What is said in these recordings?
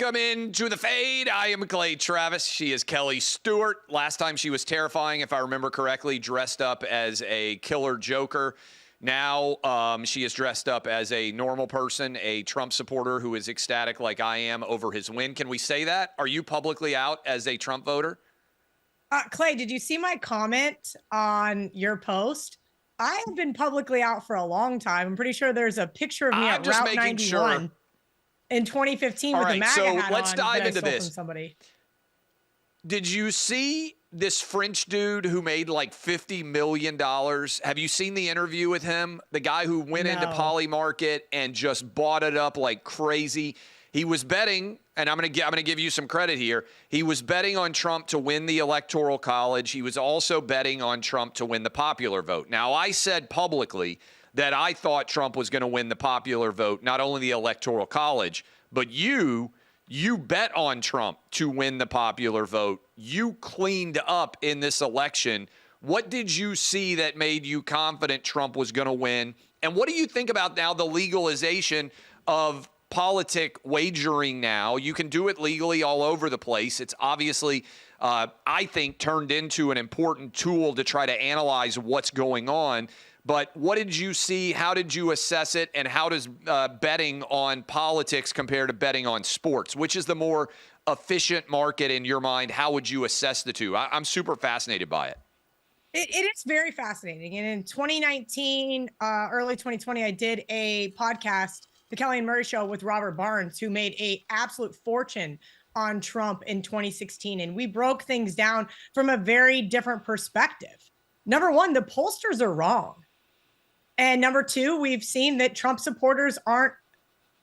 Welcome into the Fade. I am Clay Travis. She is Kelly Stewart. Last time she was terrifying, if I remember correctly, dressed up as a killer joker. Now she is dressed up as a normal person, a Trump supporter who is ecstatic like I am over his win. Can we say that? Are you publicly out as a Trump voter? Clay, did you see my comment on your post? I have been publicly out for a long time. I'm pretty sure there's a picture of me at Route 91 in 2015 with the MAGA hat on. So let's dive into this. From somebody. Did you see this French dude who made like $50 million? Have you seen the interview with him? The guy who went into Poly Market and just bought it up like crazy. He was betting, and I'm going to give you some credit here. He was betting on Trump to win the Electoral College. He was also betting on Trump to win the popular vote. Now, I said publicly that I thought Trump was going to win the popular vote, not only the Electoral College, but you bet on Trump to win the popular vote. You cleaned up in this election. What did you see that made you confident Trump was going to win? And what do you think about now the legalization of politic wagering now? You can do it legally all over the place. It's obviously, I think, turned into an important tool to try to analyze what's going on. But what did you see? How did you assess it? And how does betting on politics compare to betting on sports? Which is the more efficient market in your mind? How would you assess the two? I'm super fascinated by it. It is very fascinating. And in 2019, early 2020, I did a podcast, The Kelly and Murray Show, with Robert Barnes, who made an absolute fortune on Trump in 2016. And we broke things down from a very different perspective. Number one, the pollsters are wrong. And number two, we've seen that Trump supporters aren't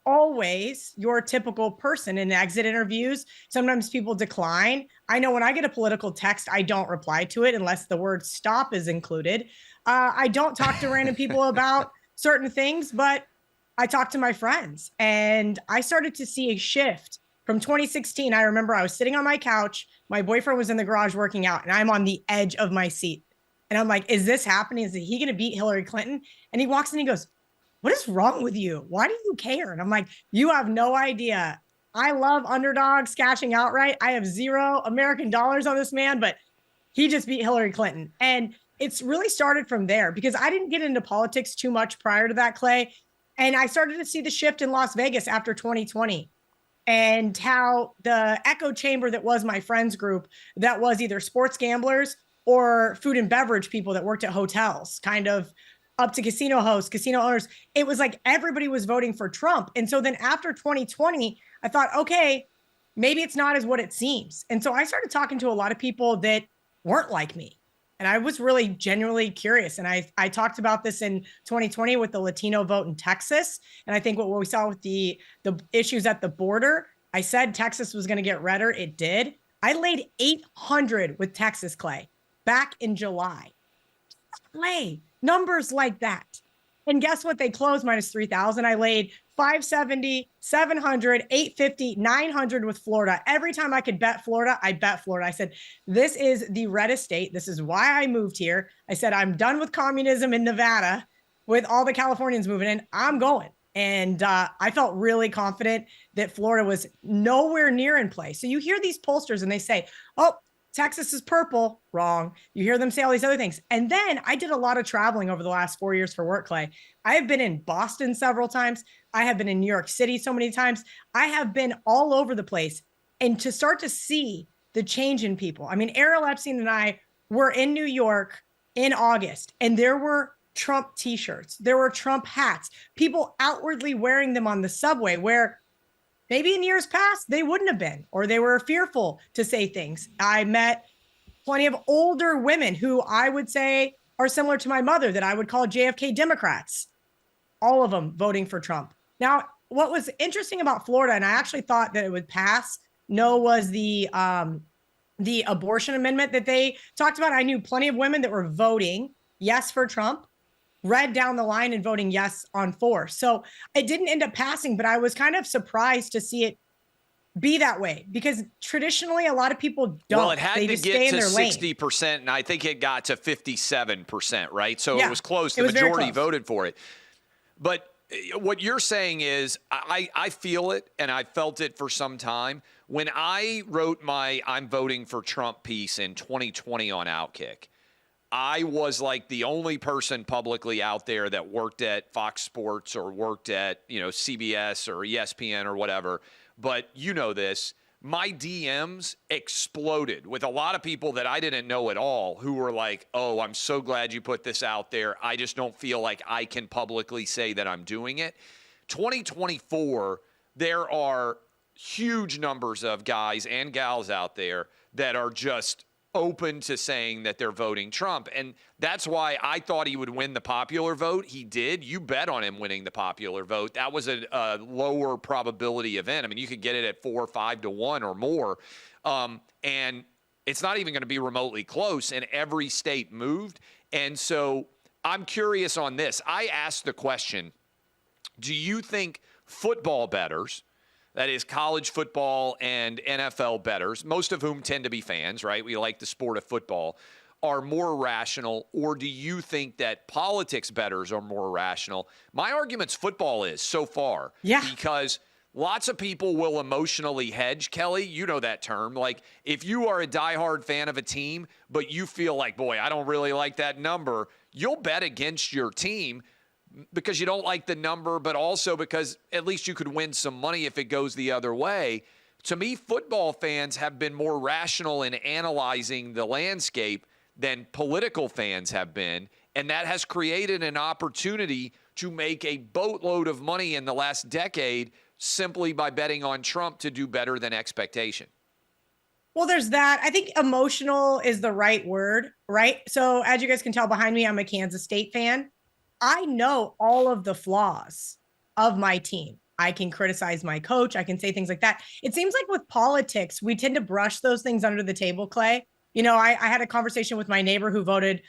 always your typical person in exit interviews. Sometimes people decline. I know when I get a political text, I don't reply to it unless the word stop is included. I don't talk to random people about certain things, but I talk to my friends. And I started to see a shift from 2016. I remember I was sitting on my couch. My boyfriend was in the garage working out, and I'm on the edge of my seat. And I'm like, is this happening? Is he going to beat Hillary Clinton? And he walks in and he goes, what is wrong with you? Why do you care? And I'm like, you have no idea. I love underdogs cashing outright. I have $0 American dollars on this man, but he just beat Hillary Clinton. And it's really started from there because I didn't get into politics too much prior to that, Clay. And I started to see the shift in Las Vegas after 2020 and how the echo chamber that was my friends group, that was either sports gamblers or food and beverage people that worked at hotels, kind of up to casino hosts, casino owners. It was like everybody was voting for Trump. And so then after 2020, I thought, okay, maybe it's not as what it seems. And so I started talking to a lot of people that weren't like me. And I was really genuinely curious. And I talked about this in 2020 with the Latino vote in Texas. And I think what we saw with the issues at the border, I said Texas was going to get redder. It did. I laid 800 with Texas, Clay, back in July. Clay, numbers like that. And guess what? They closed minus 3,000. I laid 570, 700, 850, 900 with Florida. Every time I could bet Florida, I bet Florida. I said, this is the reddest state. This is why I moved here. I said, I'm done with communism in Nevada with all the Californians moving in. I'm going. And I felt really confident that Florida was nowhere near in play. So you hear these pollsters and they say, oh, Texas is purple. Wrong. You hear them say all these other things. And then I did a lot of traveling over the last 4 years for work, Clay. I have been in Boston several times. I have been in New York City so many times. I have been all over the place. And to start to see the change in people. I mean, Errol Epstein and I were in New York in August, and there were Trump t-shirts. There were Trump hats. People outwardly wearing them on the subway where maybe in years past, they wouldn't have been, or they were fearful to say things. I met plenty of older women who I would say are similar to my mother that I would call JFK Democrats, all of them voting for Trump. Now, what was interesting about Florida, and I actually thought that it would pass, was the abortion amendment that they talked about. I knew plenty of women that were voting yes for Trump, read down the line and voting yes on 4. So it didn't end up passing, but I was kind of surprised to see it be that way because traditionally a lot of people don't. Well, it had to get to 60%, and I think it got to 57%, right? So it was close. The majority voted for it. But what you're saying is I feel it, and I felt it for some time. When I wrote my I'm voting for Trump piece in 2020 on OutKick, I was like the only person publicly out there that worked at Fox Sports or worked at, CBS or ESPN or whatever. But you know this. My DMs exploded with a lot of people that I didn't know at all who were like, oh, I'm so glad you put this out there. I just don't feel like I can publicly say that I'm doing it. 2024, there are huge numbers of guys and gals out there that are just open to saying that they're voting Trump. And that's why I thought he would win the popular vote. He did. You bet on him winning the popular vote. That was a lower probability event. I mean, you could get it at 4 or 5 to 1 or more. And it's not even going to be remotely close. And every state moved. And so I'm curious on this. I asked the question, do you think football bettors, that is college football and NFL bettors, most of whom tend to be fans, right? We like the sport of football, are more rational, or do you think that politics bettors are more rational? My argument's football is so far. Yeah. Because lots of people will emotionally hedge, Kelly. You know that term. Like, if you are a diehard fan of a team, but you feel like, boy, I don't really like that number, you'll bet against your team because you don't like the number, but also because at least you could win some money if it goes the other way. To me, football fans have been more rational in analyzing the landscape than political fans have been, and that has created an opportunity to make a boatload of money in the last decade simply by betting on Trump to do better than expectation. Well, there's that. I think emotional is the right word, right? So as you guys can tell behind me, I'm a Kansas State fan. I know all of the flaws of my team. I can criticize my coach. I can say things like that. It seems like with politics, we tend to brush those things under the table, Clay. I had a conversation with my neighbor who voted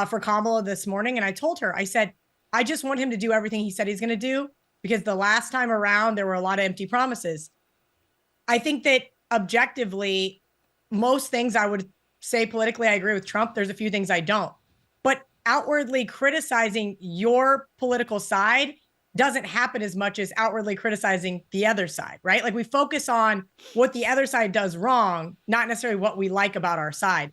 for Kamala this morning. And I told her, I said, I just want him to do everything he said he's going to do, because the last time around, there were a lot of empty promises. I think that objectively, most things I would say politically, I agree with Trump. There's a few things I don't. But outwardly criticizing your political side doesn't happen as much as outwardly criticizing the other side, right? Like, we focus on what the other side does wrong, not necessarily what we like about our side.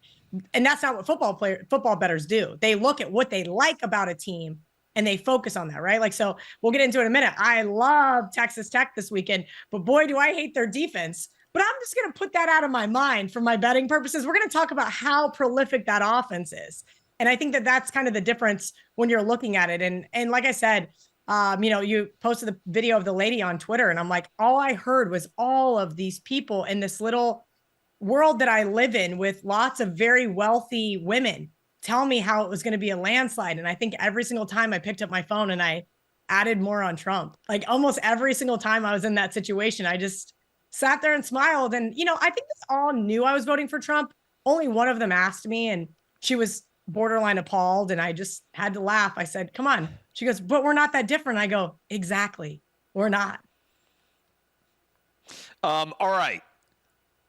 And that's not what football bettors do. They look at what they like about a team and they focus on that, right? Like, so we'll get into it in a minute. I love Texas Tech this weekend, but boy, do I hate their defense. But I'm just going to put that out of my mind for my betting purposes. We're going to talk about how prolific that offense is. And I think that that's kind of the difference when you're looking at it. And like I said, you posted the video of the lady on Twitter, and I'm like, all I heard was all of these people in this little world that I live in with lots of very wealthy women tell me how it was going to be a landslide. And I think every single time I picked up my phone and I added more on Trump, like almost every single time I was in that situation, I just sat there and smiled. And, I think they all knew I was voting for Trump. Only one of them asked me, and she was borderline appalled, and I just had to laugh. I said, come on. She goes, but we're not that different. I go, exactly. We're not. All right.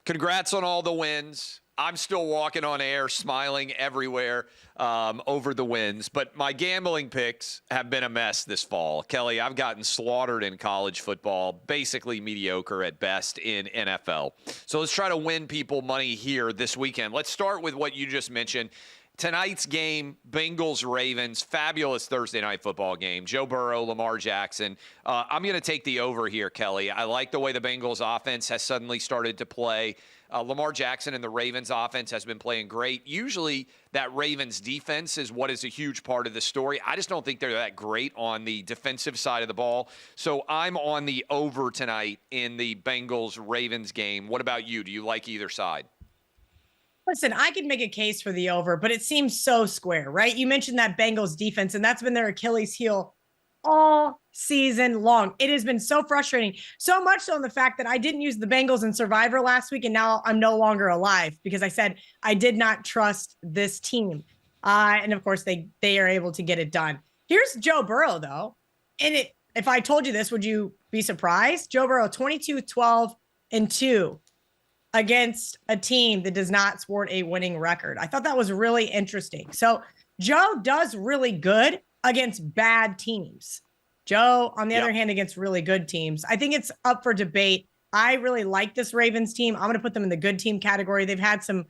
Congrats on all the wins. I'm still walking on air, smiling everywhere over the wins. But my gambling picks have been a mess this fall. Kelly, I've gotten slaughtered in college football, basically mediocre at best in NFL. So let's try to win people money here this weekend. Let's start with what you just mentioned. Tonight's game, Bengals-Ravens, fabulous Thursday night football game. Joe Burrow, Lamar Jackson. I'm going to take the over here, Kelly. I like the way the Bengals offense has suddenly started to play. Lamar Jackson and the Ravens offense has been playing great. Usually that Ravens defense is what is a huge part of the story. I just don't think they're that great on the defensive side of the ball. So I'm on the over tonight in the Bengals-Ravens game. What about you? Do you like either side? Listen, I could make a case for the over, but it seems so square, right? You mentioned that Bengals defense, and that's been their Achilles heel all season long. It has been so frustrating, so much so in the fact that I didn't use the Bengals in Survivor last week, and now I'm no longer alive because I said I did not trust this team. And of course, they are able to get it done. Here's Joe Burrow, though. And if I told you this, would you be surprised? Joe Burrow, 22-12-2. Against a team that does not sport a winning record. I thought that was really interesting. So Joe does really good against bad teams. Joe, on the Yep. other hand, against really good teams. I think it's up for debate. I really like this Ravens team. I'm going to put them in the good team category. They've had some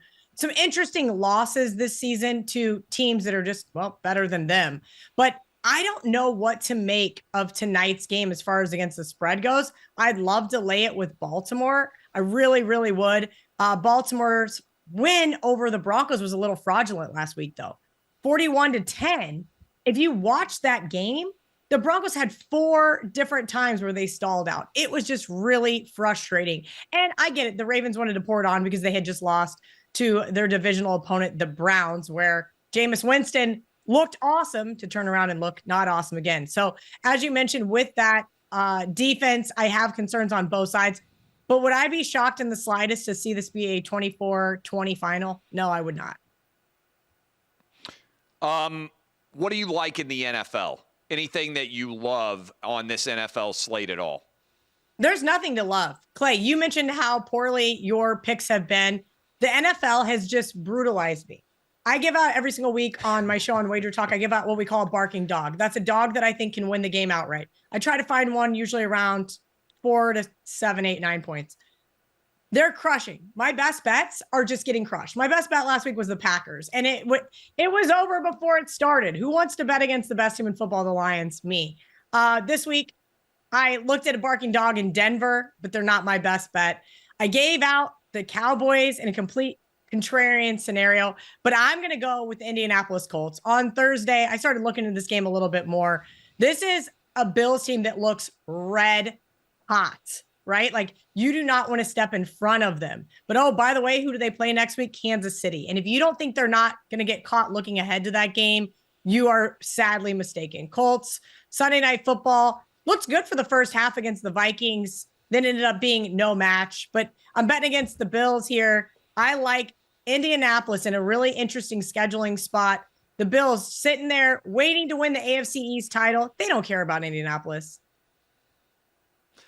interesting losses this season to teams that are just, well, better than them. But I don't know what to make of tonight's game as far as against the spread goes. I'd love to lay it with Baltimore. I really, really would. Baltimore's win over the Broncos was a little fraudulent last week, though. 41-10. If you watch that game, the Broncos had 4 different times where they stalled out. It was just really frustrating. And I get it. The Ravens wanted to pour it on because they had just lost to their divisional opponent, the Browns, where Jameis Winston looked awesome to turn around and look not awesome again. So as you mentioned, with that defense, I have concerns on both sides. But would I be shocked in the slightest to see this be a 24-20 final? No, I would not. What do you like in the NFL? Anything that you love on this NFL slate at all? There's nothing to love. Clay, you mentioned how poorly your picks have been. The NFL has just brutalized me. I give out every single week on my show on Wager Talk, I give out what we call a barking dog. That's a dog that I think can win the game outright. I try to find one usually around 4 to 7, 8, 9 points. They're crushing. My best bets are just getting crushed. My best bet last week was the Packers, and it was over before it started. Who wants to bet against the best team in football, the Lions? Me. This week, I looked at a barking dog in Denver, but they're not my best bet. I gave out the Cowboys in a complete contrarian scenario, but I'm going to go with the Indianapolis Colts. On Thursday, I started looking at this game a little bit more. This is a Bills team that looks red hot, right? Like, you do not want to step in front of them. But, oh, by the way, who do they play next week? Kansas City. And if you don't think they're not going to get caught looking ahead to that game, you are sadly mistaken. Colts, Sunday Night Football, looks good for the first half against the Vikings, then ended up being no match. But I'm betting against the Bills here. I like Indianapolis in a really interesting scheduling spot. The Bills sitting there waiting to win the AFC East title. They don't care about Indianapolis.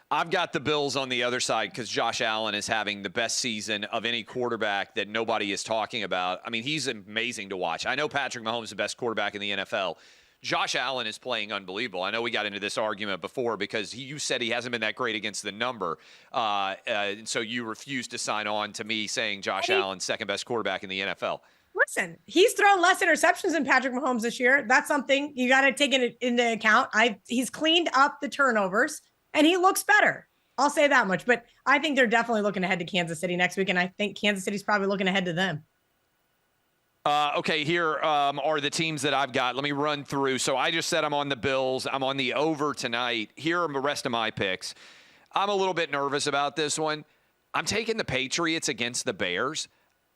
I've got the Bills on the other side because Josh Allen is having the best season of any quarterback that nobody is talking about. I mean, he's amazing to watch. I know Patrick Mahomes is the best quarterback in the NFL. Josh Allen is playing unbelievable. I know we got into this argument before because you said he hasn't been that great against the number. And so you refused to sign on to me saying Josh Allen's second best quarterback in the NFL. Listen, he's thrown less interceptions than Patrick Mahomes this year. That's something you got to take into account. He's cleaned up the turnovers, and he looks better. I'll say that much. But I think they're definitely looking ahead to Kansas City next week, and I think Kansas City's probably looking ahead to them. Okay, here are the teams that I've got. Let me run through. So I just said I'm on the Bills. I'm on the over tonight. Here are the rest of my picks. I'm a little bit nervous about this one. I'm taking the Patriots against the Bears.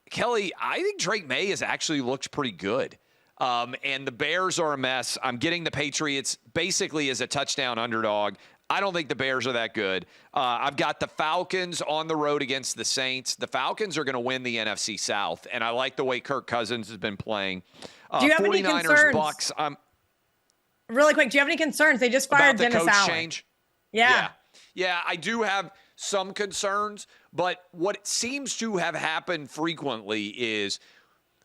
Kelly, I think Drake May has actually looked pretty good. And the Bears are a mess. I'm getting the Patriots basically as a touchdown underdog. I don't think the Bears are that good. I've got the Falcons on the road against the Saints. The Falcons are going to win the NFC South, and I like the way Kirk Cousins has been playing. Do you have any concerns? Bucks. Really quick, do you have any concerns? They just fired Dennis Allen. About the coach change? Yeah. Yeah, I do have some concerns, but what seems to have happened frequently is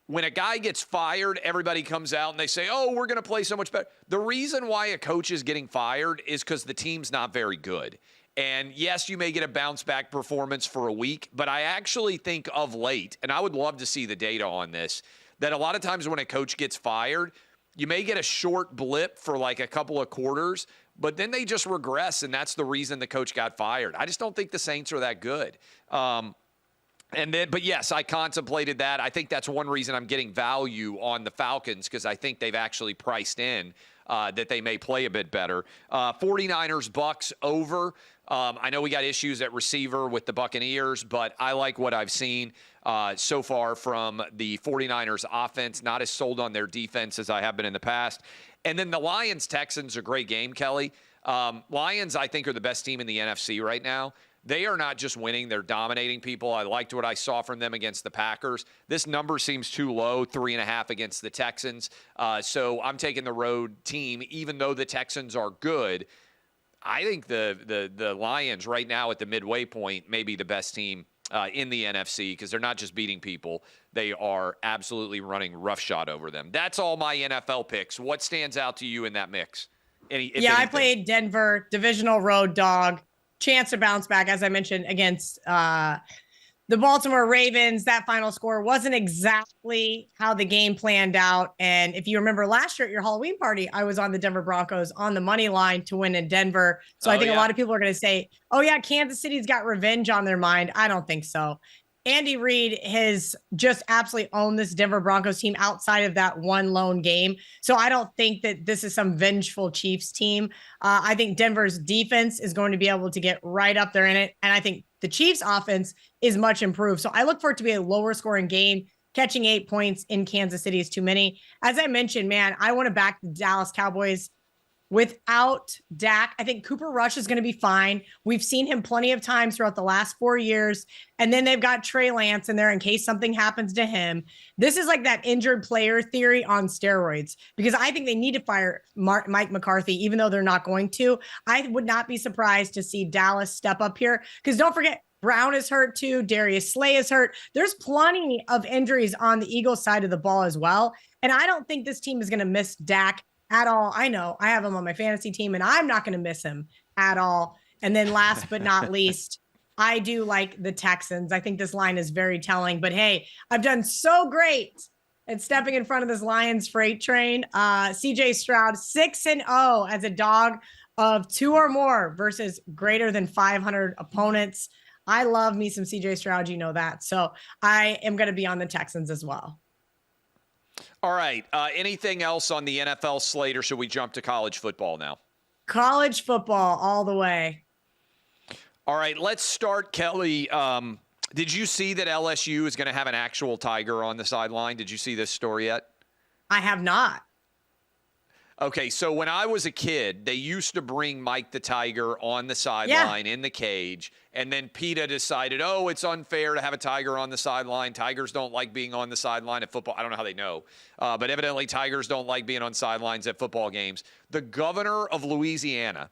when a guy gets fired, everybody comes out and they say, oh, we're going to play so much better. The reason why a coach is getting fired is because the team's not very good. And yes, you may get a bounce back performance for a week, but I actually think of late, and I would love to see the data on this, that a lot of times when a coach gets fired, you may get a short blip for like a couple of quarters, but then they just regress, and that's the reason the coach got fired. I just don't think the Saints are that good. But yes, I contemplated that. I think that's one reason I'm getting value on the Falcons because I think they've actually priced in that they may play a bit better. 49ers, Bucks over. I know we got issues at receiver with the Buccaneers, but I like what I've seen so far from the 49ers offense. Not as sold on their defense as I have been in the past. And then the Lions-Texans, a great game, Kelly. Lions, I think, are the best team in the NFC right now. They are not just winning, they're dominating people. I liked what I saw from them against the Packers. This number seems too low, 3.5 against the Texans. So I'm taking the road team, even though the Texans are good. I think the Lions right now at the midway point may be the best team in the NFC because they're not just beating people. They are absolutely running roughshod over them. That's all my NFL picks. What stands out to you in that mix? Yeah, I played Denver, divisional road dog, chance to bounce back, as I mentioned, against the Baltimore Ravens. That final score wasn't exactly how the game planned out. And if you remember last year at your Halloween party, I was on the Denver Broncos on the money line to win in Denver. So I think a lot of people are going to say, oh, yeah, Kansas City's got revenge on their mind. I don't think so. Andy Reid has just absolutely owned this Denver Broncos team outside of that one lone game. So I don't think that this is some vengeful Chiefs team. I think Denver's defense is going to be able to get right up there in it. And I think the Chiefs offense is much improved. So I look for it to be a lower scoring game. Catching 8 points in Kansas City is too many. As I mentioned, man, I want to back the Dallas Cowboys without Dak. I think Cooper Rush is going to be fine. We've seen him plenty of times throughout the last 4 years. And then they've got Trey Lance in there in case something happens to him. This is like that injured player theory on steroids, because I think they need to fire Mike McCarthy, even though they're not going to. I would not be surprised to see Dallas step up here, because don't forget, Brown is hurt too. Darius Slay is hurt. There's plenty of injuries on the Eagles side of the ball as well. And I don't think this team is going to miss Dak at all. I know I have him on my fantasy team and I'm not going to miss him at all. And then last but not least, I do like the Texans. I think this line is very telling, but hey, I've done so great at stepping in front of this Lions freight train. CJ Stroud 6-0 as a dog of 2 or more versus greater than 500 opponents. I love me some CJ Stroud. You know that. So I am going to be on the Texans as well. All right. Anything else on the NFL slate, or should we jump to college football now? College football all the way. All right. Let's start, Kelly. Did you see that LSU is going to have an actual Tiger on the sideline? Did you see this story yet? I have not. Okay, so when I was a kid, they used to bring Mike the Tiger on the sideline in the cage, and then PETA decided, oh, it's unfair to have a Tiger on the sideline. Tigers don't like being on the sideline at football. I don't know how they know, but evidently Tigers don't like being on sidelines at football games. The governor of Louisiana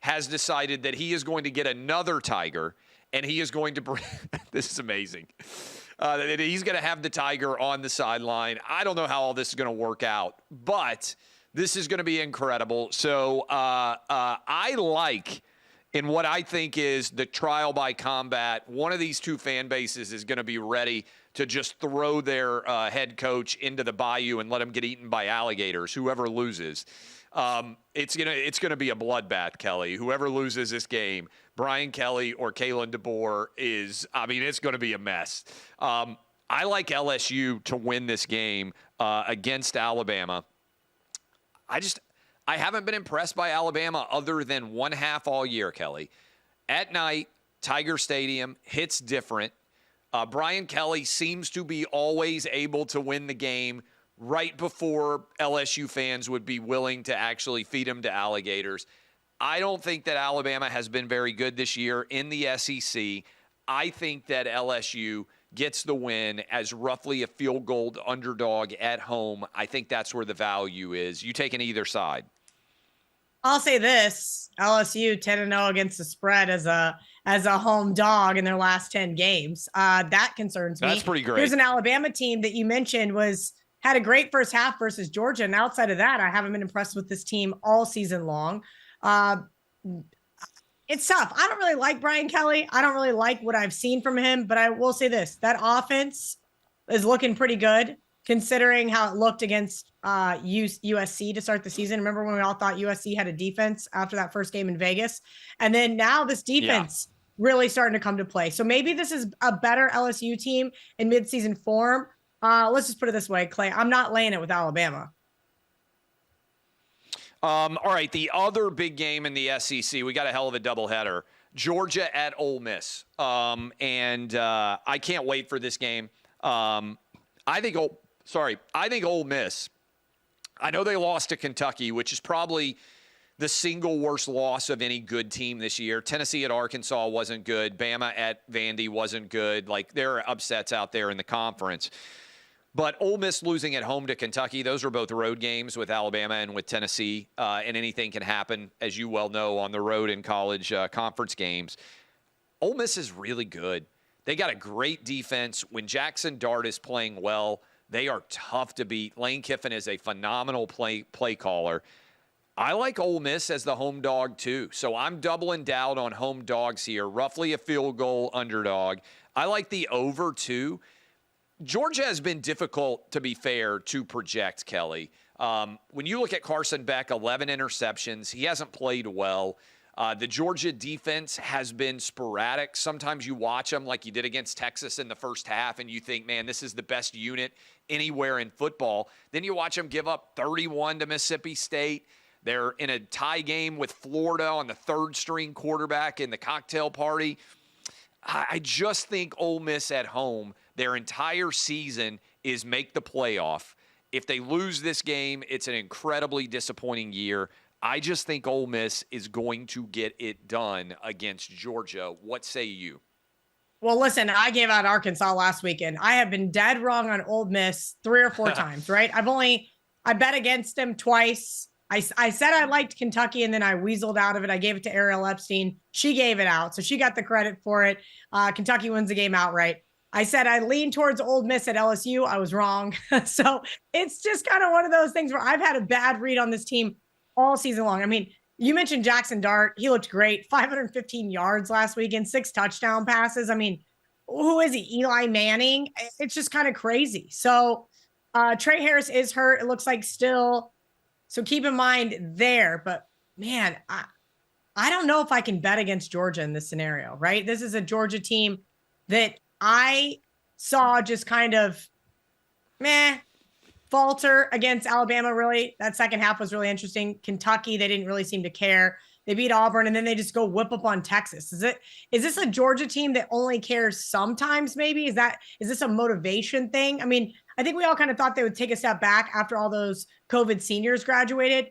has decided that he is going to get another Tiger, and he is going to bring – this is amazing. He's going to have the Tiger on the sideline. I don't know how all this is going to work out, but – this is going to be incredible. So I like, in what I think is the trial by combat, one of these two fan bases is going to be ready to just throw their head coach into the bayou and let him get eaten by alligators, whoever loses. It's gonna be a bloodbath, Kelly. Whoever loses this game, Brian Kelly or Kalen DeBoer, it's going to be a mess. I like LSU to win this game against Alabama. I haven't been impressed by Alabama other than one half all year, Kelly. At night, Tiger Stadium hits different. Brian Kelly seems to be always able to win the game right before LSU fans would be willing to actually feed him to alligators. I don't think that Alabama has been very good this year in the SEC. I think that LSU gets the win as roughly a field goal underdog at home. I think that's where the value is. You taking either side? I'll say this: LSU 10-0 against the spread as a home dog in their last 10 games. That concerns me. That's pretty great. Here's an Alabama team that you mentioned had a great first half versus Georgia, and outside of that, I haven't been impressed with this team all season long. It's tough. I don't really like Brian Kelly. I don't really like what I've seen from him, but I will say this: that offense is looking pretty good considering how it looked against USC to start the season. Remember when we all thought USC had a defense after that first game in Vegas? And then now this defense really starting to come to play. So maybe this is a better LSU team in midseason form. Let's just put it this way, Clay. I'm not laying it with Alabama. All right, the other big game in the SEC, we got a hell of a doubleheader. Georgia at Ole Miss. I can't wait for this game. I think Ole Miss, I know they lost to Kentucky, which is probably the single worst loss of any good team this year. Tennessee at Arkansas wasn't good. Bama at Vandy wasn't good. Like, there are upsets out there in the conference. But Ole Miss losing at home to Kentucky, those are both road games with Alabama and with Tennessee, and anything can happen, as you well know, on the road in college conference games. Ole Miss is really good. They got a great defense. When Jackson Dart is playing well, they are tough to beat. Lane Kiffin is a phenomenal play caller. I like Ole Miss as the home dog too. So I'm doubling down on home dogs here, roughly a field goal underdog. I like the over too. Georgia has been difficult, to be fair, to project, Kelly. When you look at Carson Beck, 11 interceptions, he hasn't played well. The Georgia defense has been sporadic. Sometimes you watch them like you did against Texas in the first half, and you think, man, this is the best unit anywhere in football. Then you watch them give up 31 to Mississippi State. They're in a tie game with Florida on the third-string quarterback in the cocktail party. I just think Ole Miss at home, their entire season is make the playoff. If they lose this game, it's an incredibly disappointing year. I just think Ole Miss is going to get it done against Georgia. What say you? Well, listen, I gave out Arkansas last weekend. I have been dead wrong on Ole Miss 3 or 4 times, right? I bet against them twice. I said I liked Kentucky, and then I weaseled out of it. I gave it to Ariel Epstein. She gave it out, so she got the credit for it. Kentucky wins the game outright. I said I leaned towards Ole Miss at LSU. I was wrong. So it's just kind of one of those things where I've had a bad read on this team all season long. I mean, you mentioned Jackson Dart. He looked great. 515 yards last weekend, 6 touchdown passes. I mean, who is he? Eli Manning? It's just kind of crazy. So Trey Harris is hurt. It looks like still. So keep in mind there. But, man, I don't know if I can bet against Georgia in this scenario, right? This is a Georgia team that I saw just kind of falter against Alabama, really. That second half was really interesting. Kentucky, they didn't really seem to care. They beat Auburn, and then they just go whip up on Texas. Is this a Georgia team that only cares sometimes, maybe? Is this a motivation thing? I mean, I think we all kind of thought they would take a step back after all those COVID seniors graduated.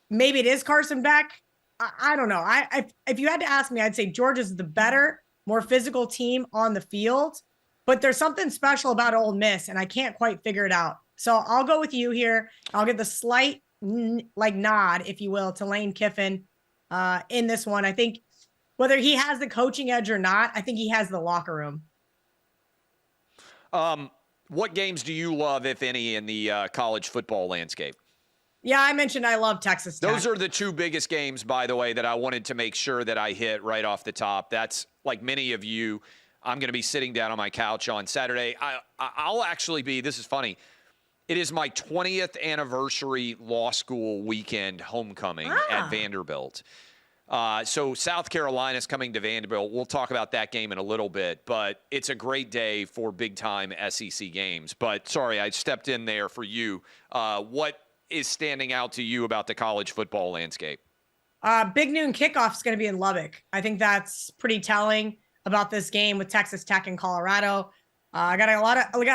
Maybe it is Carson Beck. I don't know. If you had to ask me, I'd say Georgia's the better, more physical team on the field, but there's something special about Ole Miss, and I can't quite figure it out. So I'll go with you here. I'll get the slight nod, if you will, to Lane Kiffin in this one. I think whether he has the coaching edge or not, I think he has the locker room. What games do you love, if any, in the college football landscape? Yeah, I mentioned I love Texas Tech. Those are the 2 biggest games, by the way, that I wanted to make sure that I hit right off the top. That's, like many of you, I'm going to be sitting down on my couch on Saturday. I'll actually be, this is funny, it is my 20th anniversary law school weekend homecoming at Vanderbilt. So South Carolina's coming to Vanderbilt. We'll talk about that game in a little bit, but it's a great day for big-time SEC games. But, sorry, I stepped in there for you. What is standing out to you about the college football landscape? Big noon kickoff is going to be in Lubbock. I think that's pretty telling about this game with Texas Tech and Colorado. We got a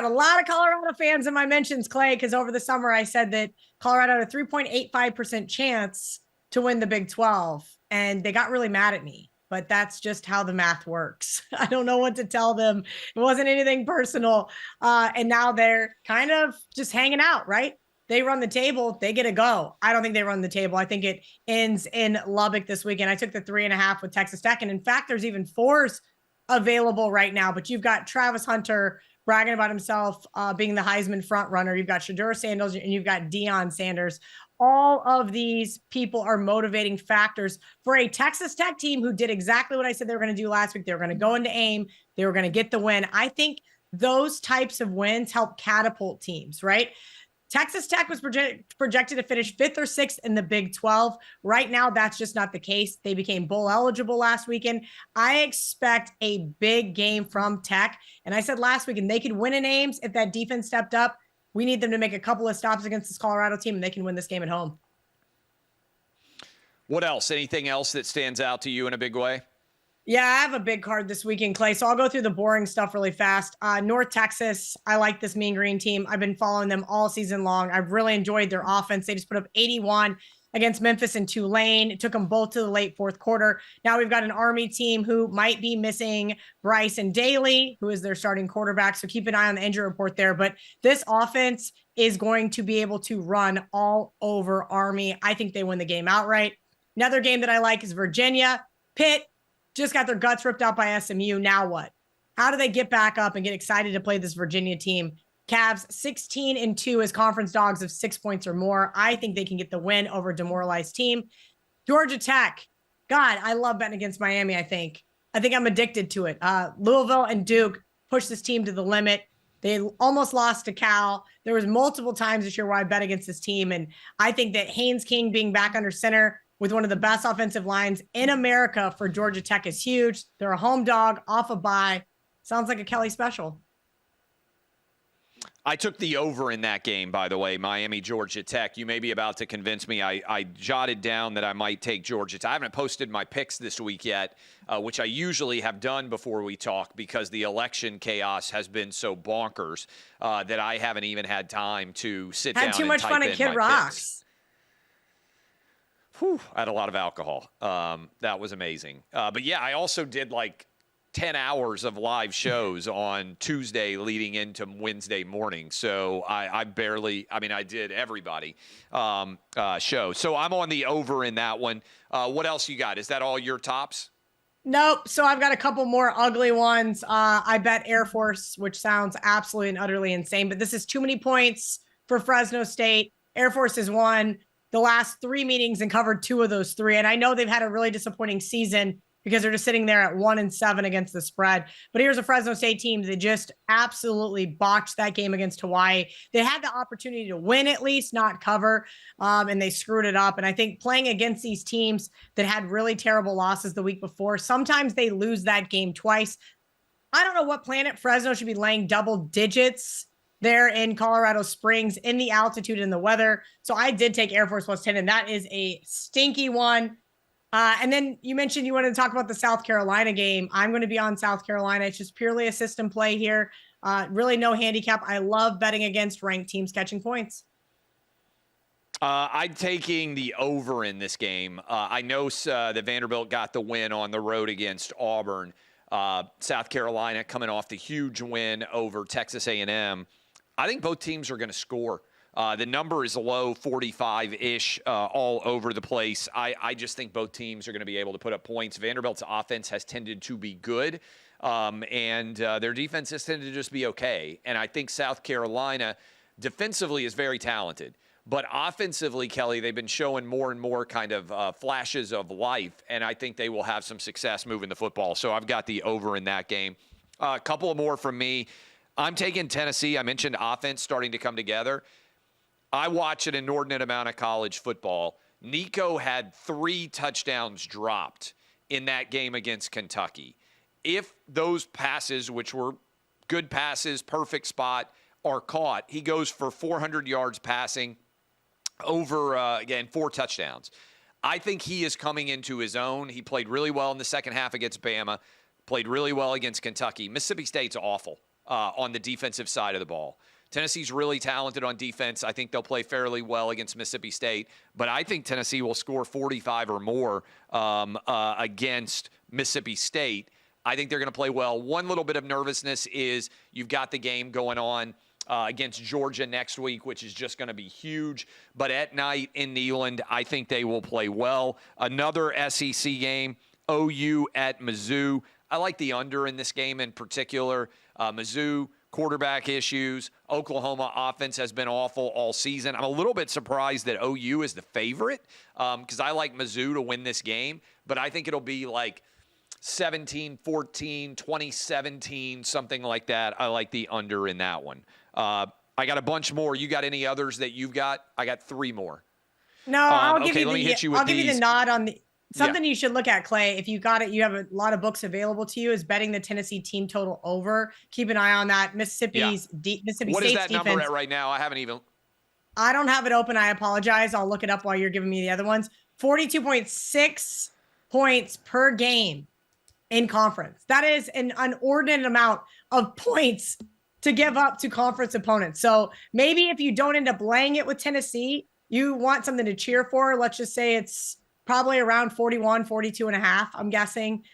lot of Colorado fans in my mentions, Clay, because over the summer I said that Colorado had a 3.85% chance to win the Big 12, and they got really mad at me. But that's just how the math works. I don't know what to tell them. It wasn't anything personal. And now they're kind of just hanging out, right? They run the table, they get a go. I don't think they run the table. I think it ends in Lubbock this weekend. I took the 3.5 with Texas Tech. And in fact, there's even 4s available right now. But you've got Travis Hunter bragging about himself being the Heisman front runner. You've got Shedeur Sanders and you've got Deion Sanders. All of these people are motivating factors for a Texas Tech team who did exactly what I said they were going to do last week. They were going to go into aim. They were going to get the win. I think those types of wins help catapult teams, right? Texas Tech was projected to finish 5th or 6th in the Big 12. Right now, that's just not the case. They became bowl eligible last weekend. I expect a big game from Tech. And I said last weekend, they could win in Ames if that defense stepped up. We need them to make a couple of stops against this Colorado team, and they can win this game at home. What else? Anything else that stands out to you in a big way? Yeah, I have a big card this weekend, Clay. So I'll go through the boring stuff really fast. North Texas, I like this Mean Green team. I've been following them all season long. I've really enjoyed their offense. They just put up 81 against Memphis and Tulane. It took them both to the late 4th quarter. Now we've got an Army team who might be missing Bryson Daly, who is their starting quarterback. So keep an eye on the injury report there. But this offense is going to be able to run all over Army. I think they win the game outright. Another game that I like is Virginia. Pitt just got their guts ripped out by SMU. Now what? How do they get back up and get excited to play this Virginia team? Cavs 16-2 as conference dogs of 6 points or more. I think they can get the win over a demoralized team. Georgia Tech. God, I love betting against Miami, I think. I'm addicted to it. Louisville and Duke pushed this team to the limit. They almost lost to Cal. There was multiple times this year where I bet against this team. And I think that Haynes King being back under center with one of the best offensive lines in America for Georgia Tech is huge. They're a home dog off a bye. Sounds like a Kelly special. I took the over in that game, by the way, Miami, Georgia Tech. You may be about to convince me. I jotted down that I might take Georgia Tech. I haven't posted my picks this week yet, which I usually have done before we talk because the election chaos has been so bonkers that I haven't even had time to sit down and type in my picks. Had too much fun at Kid Rocks. Whew, I had a lot of alcohol. That was amazing. But yeah, I also did like 10 hours of live shows on Tuesday leading into Wednesday morning. So I did everybody show. So I'm on the over in that one. What else you got? Is that all your tops? Nope. So I've got a couple more ugly ones. I bet Air Force, which sounds absolutely and utterly insane, but this is too many points for Fresno State. Air Force has won the last 3 meetings and covered 2 of those 3. And I know they've had a really disappointing season because they're just sitting there at 1-7 against the spread. But here's a Fresno State team that just absolutely botched that game against Hawaii. They had the opportunity to win at least, not cover, and they screwed it up. And I think playing against these teams that had really terrible losses the week before, sometimes they lose that game twice. I don't know what planet Fresno should be laying double digits there in Colorado Springs in the altitude and the weather. So I did take Air Force plus 10, and that is a stinky one. And then you mentioned you wanted to talk about the South Carolina game. I'm going to be on South Carolina. It's just purely a system play here. Really no handicap. I love betting against ranked teams catching points. I'm taking the over in this game. I know that Vanderbilt got the win on the road against Auburn. South Carolina coming off the huge win over Texas A&M. I think both teams are going to score. The number is low, 45-ish, all over the place. I just think both teams are going to be able to put up points. Vanderbilt's offense has tended to be good, and their defense has tended to just be okay. And I think South Carolina defensively is very talented. But offensively, Kelly, they've been showing more and more kind of flashes of life, and I think they will have some success moving the football. So I've got the over in that game. A couple more from me. I'm taking Tennessee. I mentioned offense starting to come together. I watch an inordinate amount of college football. Nico had 3 touchdowns dropped in that game against Kentucky. If those passes, which were good passes, perfect spot, are caught, he goes for 400 yards passing, over, again, 4 touchdowns. I think he is coming into his own. He played really well in the second half against Bama, played really well against Kentucky. Mississippi State's awful on the defensive side of the ball. Tennessee's really talented on defense. I think they'll play fairly well against Mississippi State, but I think Tennessee will score 45 or more against Mississippi State. I think they're going to play well. One little bit of nervousness is you've got the game going on against Georgia next week, which is just going to be huge. But at night in Neyland, I think they will play well. Another SEC game, OU at Mizzou. I like the under in this game in particular. Mizzou, quarterback issues. Oklahoma offense has been awful all season. I'm a little bit surprised that OU is the favorite because I like Mizzou to win this game, but I think it'll be like 17-14, 20-17, something like that. I like the under in that one. I got a bunch more. You got any others that you've got? I got 3 more. No, I'll give you the nod on the something you should look at, Clay. If you got it, you have a lot of books available to you. Is betting the Tennessee team total over. Keep an eye on that. Mississippi What State's is that defense, number at right now? I don't have it open. I apologize. I'll look it up while you're giving me the other ones. 42.6 points per game in conference. That is an inordinate amount of points to give up to conference opponents. So maybe if you don't end up laying it with Tennessee, you want something to cheer for. Let's just say it's probably around 41, 42 and a half, I'm guessing,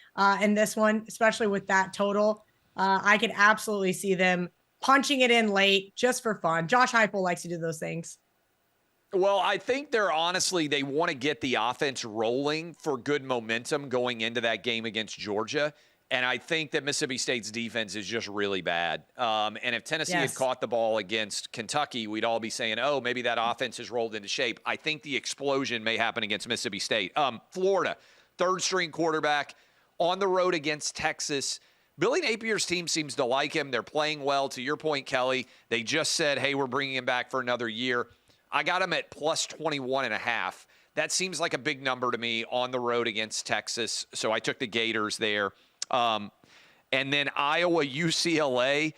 in this one, especially with that total. I could absolutely see them punching it in late just for fun. Josh Heupel likes to do those things. Well, I think they want to get the offense rolling for good momentum going into that game against Georgia. And I think that Mississippi State's defense is just really bad. And if Tennessee had caught the ball against Kentucky, we'd all be saying, oh, maybe that offense has rolled into shape. I think the explosion may happen against Mississippi State. Florida, third-string quarterback, on the road against Texas. Billy Napier's team seems to like him. They're playing well. To your point, Kelly, they just said, hey, we're bringing him back for another year. I got him at plus 21.5. That seems like a big number to me on the road against Texas. So I took the Gators there. And then Iowa, UCLA.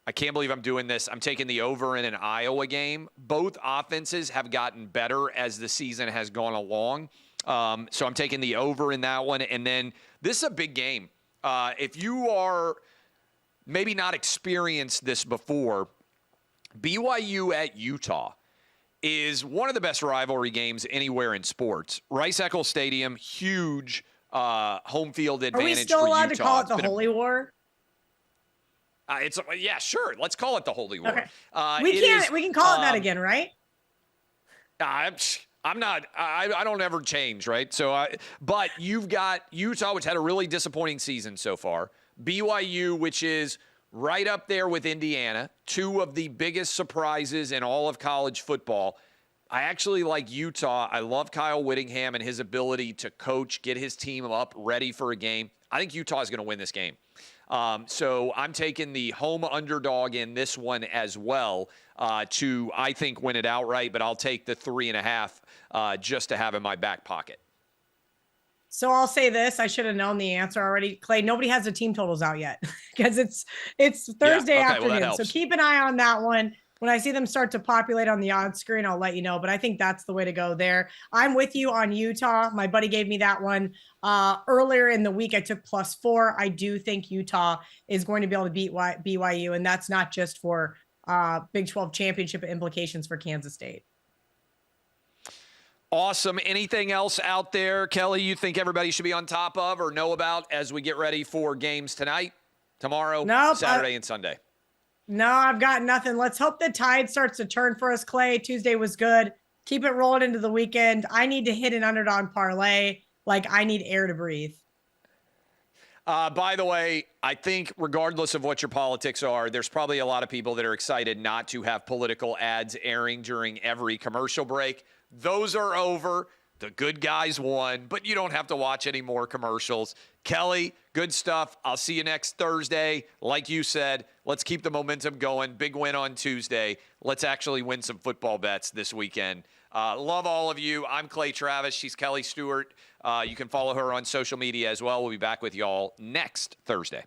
I can't believe I'm doing this. I'm taking the over in an Iowa game. Both offenses have gotten better as the season has gone along. So I'm taking the over in that one. And then this is a big game. If you are maybe not experienced this before, BYU at Utah is one of the best rivalry games anywhere in sports. Rice-Eccles Stadium, huge home field advantage for Utah. Are we still allowed to call it the Holy War? Yeah, sure. Let's call it the Holy War. Okay. We can call it that again, right? I'm not. I don't ever change, right? So, but you've got Utah, which had a really disappointing season so far. BYU, which is right up there with Indiana, two of the biggest surprises in all of college football. I actually like Utah. I love Kyle Whittingham and his ability to coach, get his team up, ready for a game. I think Utah is going to win this game. So I'm taking the home underdog in this one as well to, I think, win it outright, but I'll take the 3.5 just to have in my back pocket. So I'll say this. I should have known the answer already. Clay, nobody has the team totals out yet because it's Thursday afternoon. Well, so keep an eye on that one. When I see them start to populate on the odds screen, I'll let you know. But I think that's the way to go there. I'm with you on Utah. My buddy gave me that one earlier in the week. I took +4. I do think Utah is going to be able to beat BYU. And that's not just for Big 12 championship implications for Kansas State. Awesome. Anything else out there, Kelly, you think everybody should be on top of or know about as we get ready for games tonight, tomorrow, Saturday, and Sunday? No, I've got nothing. Let's hope the tide starts to turn for us, Clay. Tuesday was good. Keep it rolling into the weekend. I need to hit an underdog parlay. Like, I need air to breathe. By the way, I think regardless of what your politics are, there's probably a lot of people that are excited not to have political ads airing during every commercial break. Those are over. The good guys won, but you don't have to watch any more commercials. Kelly, good stuff. I'll see you next Thursday. Like you said, let's keep the momentum going. Big win on Tuesday. Let's actually win some football bets this weekend. Love all of you. I'm Clay Travis. She's Kelly Stewart. You can follow her on social media as well. We'll be back with y'all next Thursday.